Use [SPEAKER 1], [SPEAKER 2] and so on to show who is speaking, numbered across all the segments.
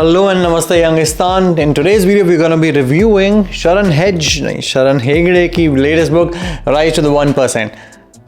[SPEAKER 1] Hello and Namaste Youngistan. In today's video we're going to be reviewing Sharan Hegde की latest book Rise to the 1%.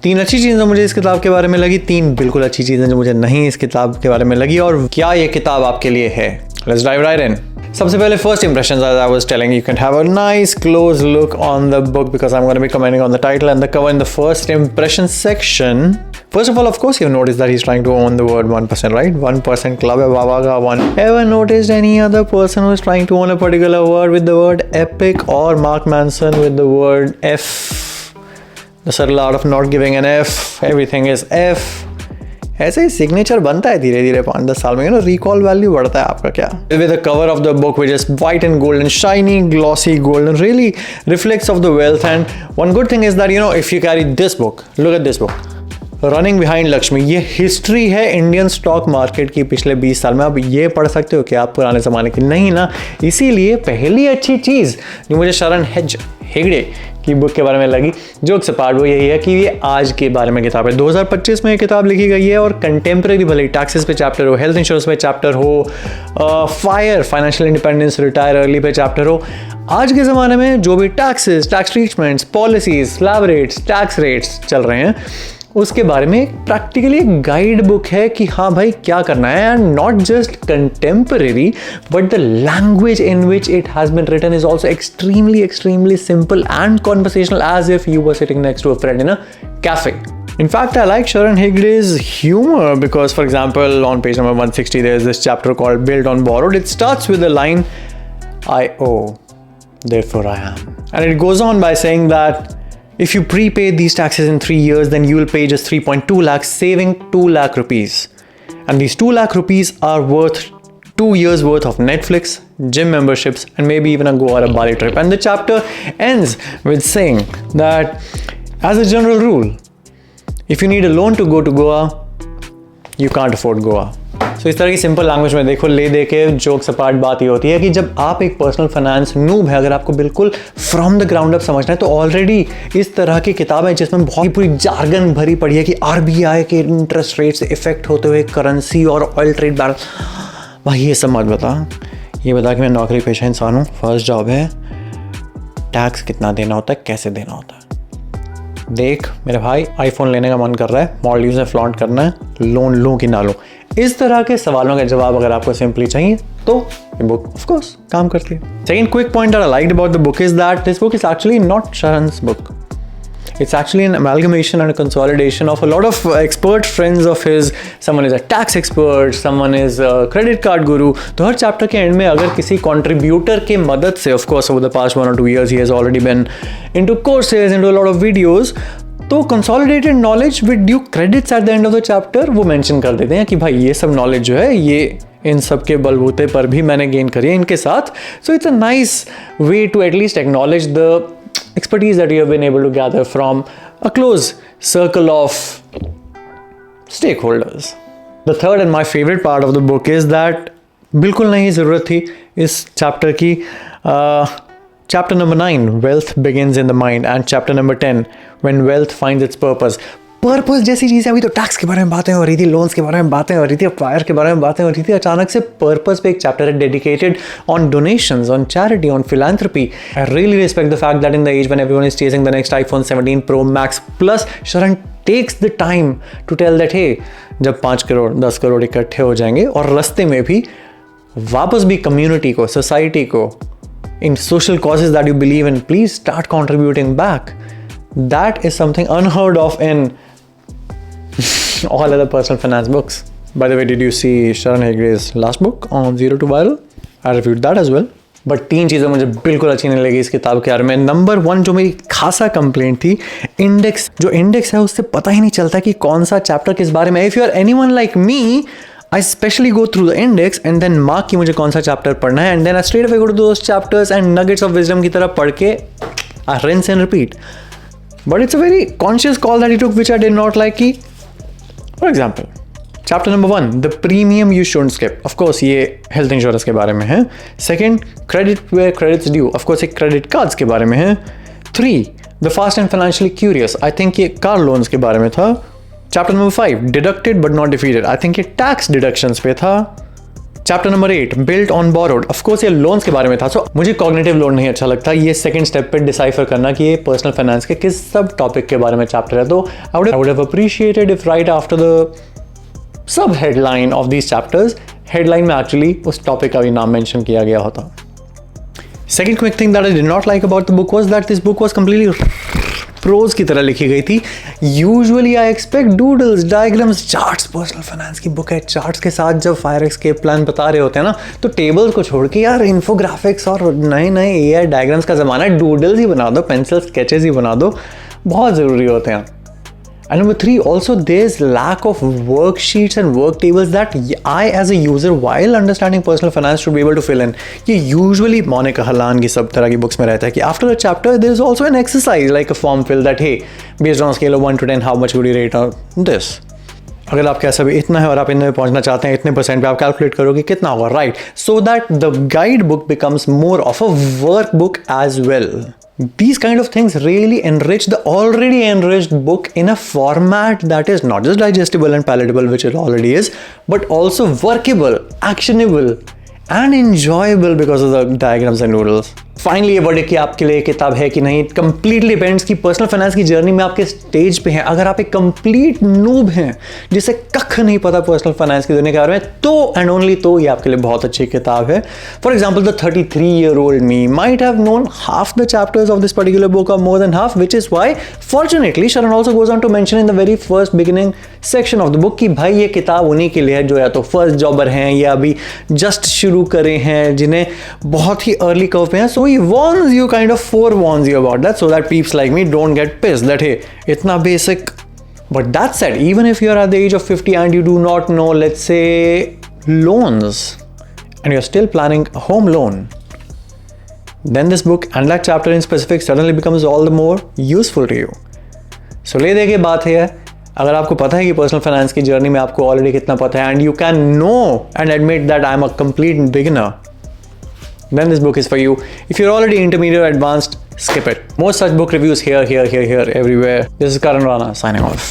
[SPEAKER 1] 3 अच्छी चीज़ें मुझे इस किताब के बारे में लगी, 3 बिल्कुल अच्छी चीज़ें जो मुझे नहीं इस किताब के बारे में लगी और क्या ये किताब आपके लिए है. Let's dive right in. सबसे पहले first impressions, as I was telling you can have a nice close look on the book because I'm going to be commenting on the title and the cover in the first impression section. First of all, of course, you've noticed that he's trying to own the word 1%, right? 1% club hai baba ka one. Ever noticed any other person who's trying to own a particular word with the word epic, or Mark Manson with the word F? The subtle art of not giving an F. Everything is F. ऐसे ही signature बनता है धीरे धीरे 5-10 साल में, recall value बढ़ता है आपका. क्या with the cover of the book which is white and golden, shiny glossy golden, really reflects of the wealth. And one good thing is that if you carry this book, look at this book, running behind Lakshmi, ये history है Indian stock market की पिछले 20 साल में. आप ये पढ़ सकते हो कि आप पुराने ज़माने की नहीं ना. इसीलिए पहली अच्छी चीज़ जो मुझे शरण हेगड़े की बुक के बारे में लगी, जोक से पार्ट, वो यही है कि ये आज के बारे में किताब है. 2025 में ये किताब लिखी गई है और कंटेम्प्रेरी भले टैक्सेस पे चैप्टर हो, हेल्थ इंश्योरेंस पे चैप्टर हो, फाइनेंशियल इंडिपेंडेंस, रिटायर अर्ली पे चैप्टर हो, आज के ज़माने में जो भी taxes, tax treatments, policies, slab rates, tax rates चल रहे हैं, उसके बारे में प्रैक्टिकली एक गाइड बुक है कि हाँ भाई क्या करना है. And not just contemporary but the language in which it has been written is also extremely simple and conversational, as if you were sitting next to a friend in a cafe. In fact, I like Sharan Hegde's humor because, for example, on page number 160, there's this chapter called Built on Borrowed. It starts with the line, I owe, therefore I am. And it goes on by saying that if you prepay these taxes in 3 years, then you will pay just 3.2 lakhs, saving 2 lakh rupees. And these 2 lakh rupees are worth 2 years worth of Netflix, gym memberships, and maybe even a Goa or a Bali trip. And the chapter ends with saying that, as a general rule, if you need a loan to go to Goa, you can't afford Goa. So इस तरह की simple language में देखो, ले दे के joke सपाट बात ये होती है कि जब आप एक पर्सनल फाइनेंस नूब है, अगर आपको बिल्कुल फ्रॉम द ग्राउंड अप समझना है, तो ऑलरेडी इस तरह की किताब है जिसमें बहुत पूरी जार्गन भरी पड़ी है कि आरबीआई के इंटरेस्ट रेट से इफेक्ट होते हुए करेंसी और ऑयल ट्रेड बैरल. भाई ये सब मत बता, ये बता कि मैं नौकरी पेशा इंसान हूँ, फर्स्ट जॉब है, टैक्स कितना देना होता है, कैसे देना होता है. देख मेरे भाई, आईफोन लेने का मन कर रहा है, मॉलडीव्स में फ्लॉन्ट करना है, लोन लूँ कि ना लूँ, इस तरह के सवालों का जवाब अगर आपको सिंपली चाहिए तो ये बुक ऑफ कोर्स काम करती है. Second quick point that I liked about the book is that this book is actually not Sharan's book. It's actually an amalgamation and a consolidation of a lot of expert friends of his. Someone is a tax expert, someone is a credit card guru. तो हर chapter के and में अगर किसी contributor के मदद से, of course over the past 1 or 2 years he has already been into courses, into a lot of videos, तो consolidated knowledge with due credits at the end of the chapter वो mention कर देते हैं कि भाई ये सब नॉलेज जो है ये इन सब के बलबूते पर भी मैंने गेन करी है इनके साथ. So it's a nice way to at least acknowledge the expertise that you have been able to gather from a close circle of stakeholders. The third and my favorite part of the book is that बिल्कुल नहीं ज़रूरत थी इस chapter की. Chapter number 9, Wealth Begins in the Mind, and chapter number 10, When Wealth Finds Its Purpose. Purpose जैसी चीज़ें, अभी तो टैक्स के बारे में बातें हो रही थी, लोन्स के बारे में बातें हो रही थी, फायर के बारे में बातें हो रही थी, अचानक से पर्पस पे एक चैप्टर है dedicated on donations, on charity, on philanthropy. I really respect the fact that in the age when everyone is chasing the next iPhone 17 Pro Max Plus, Sharan takes the time to tell that hey, जब 5 करोड़ 10 करोड़ इकट्ठे हो जाएंगे और रास्ते में भी वापस भी कम्युनिटी को, सोसाइटी को, in social causes that you believe in, please start contributing back. That is something unheard of in all other personal finance books. By the way, did you see Sharan Hegde's last book on Zero to Viral? I reviewed that as well. But 3 चीज़ें मुझे बिल्कुल अच्छी नहीं लगी इस किताब के बारे में. नंबर 1 जो मेरी खासा कंप्लेंट थी, इंडेक्स. जो इंडेक्स है उससे पता ही नहीं चलता कि कौन सा चैप्टर किस बारे में. If you are anyone like me, I especially go through the index and then mark कि मुझे कौन सा चैप्टर पढ़ना है, and then I straight away go to those chapters and nuggets of wisdom की तरह पढ़ के I rinse and repeat. But it's a very conscious call that he took which I did not like. For example, chapter number 1, the premium you shouldn't skip. Of course ये health insurance के बारे में है. Second, credit where credit's due. Of course ये credit cards के बारे में है. 3, the fast and financially curious. I think ये car loans के बारे में था. Chapter number 5, deducted but not defeated. I think ये tax deductions पे था. Chapter number 8 built on borrowed. Of course ये लोन्स के बारे में था, सो मुझे कॉग्निटिव लोन नहीं अच्छा लगता। ये सेकंड स्टेप पे डिसाइफर करना कि ये पर्सनल फाइनेंस के किस सब टॉपिक के बारे में चैप्टर है। तो I would have appreciated if right after the sub headline of these chapters, headline में एक्चुअली उस टॉपिक का भी नाम मेंशन किया गया होता। Second quick thing that I did not like about the book was that this book was completely prose की तरह लिखी गई थी। Usually I expect doodles, diagrams, charts. Personal finance की बुक है, चार्ट्स के साथ जब फायर एस्केप प्लान बता रहे होते हैं ना, तो टेबल्स को छोड़ के यार इन्फोग्राफिक्स और नए नए एआई डायग्राम्स का ज़माना है, डूडल्स ही बना दो, पेंसिल स्केचेस ही बना दो, बहुत ज़रूरी होते हैं। And number 3, also there's lack of worksheets and work tables that I as a user while understanding personal finance should be able to fill in. ये usually मोनिका हलान की सब तरह की बुक्स में रहता है कि after a chapter there's also an exercise like a form fill that hey based on a scale of 1 to 10 how much would you rate on this. अगर आपके ऐसा भी इतना है और आप इतने में पहुंचना चाहते हैं, इतने परसेंट पे आप कैलकुलेट करोगे कितना होगा, right, so that the guide book becomes more of a work book as well. These kind of things really enrich the already enriched book in a format that is not just digestible and palatable, which it already is, but also workable, actionable and enjoyable because of the diagrams and noodles. Finally ये verdict कि आपके लिए किताब है कि नहीं, completely depends कि personal finance की जर्नी में आपके स्टेज पे हैं। अगर आप एक कंप्लीट नूब हैं जिसे कख नहीं पता पर्सनल फाइनेंस की दुनिया के बारे में, तो एंड ओनली तो ये आपके लिए बहुत अच्छी किताब है। For example the 33-year-old me might have known half the chapters of this particular book or more than half, which is why fortunately Sharan also goes on to mention in the very first beginning section of the book कि भाई ये किताब उन्हीं के लिए है जो या तो फर्स्ट जॉबर हैं या अभी जस्ट शुरू करे हैं, जिन्हें बहुत ही अर्ली कर्व पे हैं. सो he warns you, kind of forewarns you about that so that peeps like me don't get pissed that hey, itna basic. But that said, even if you're at the age of 50 and you do not know, let's say, loans, and you're still planning a home loan, then this book and that chapter in specific suddenly becomes all the more useful to you. So ले देखिए बात है, अगर आपको पता है कि personal finance की जर्नी में आपको ऑलरेडी कितना पता है and you can know and admit that I'm a complete beginner, then this book is for you. If you're already intermediate or advanced, skip it. More such book reviews here, everywhere. This is Karan Rana signing off.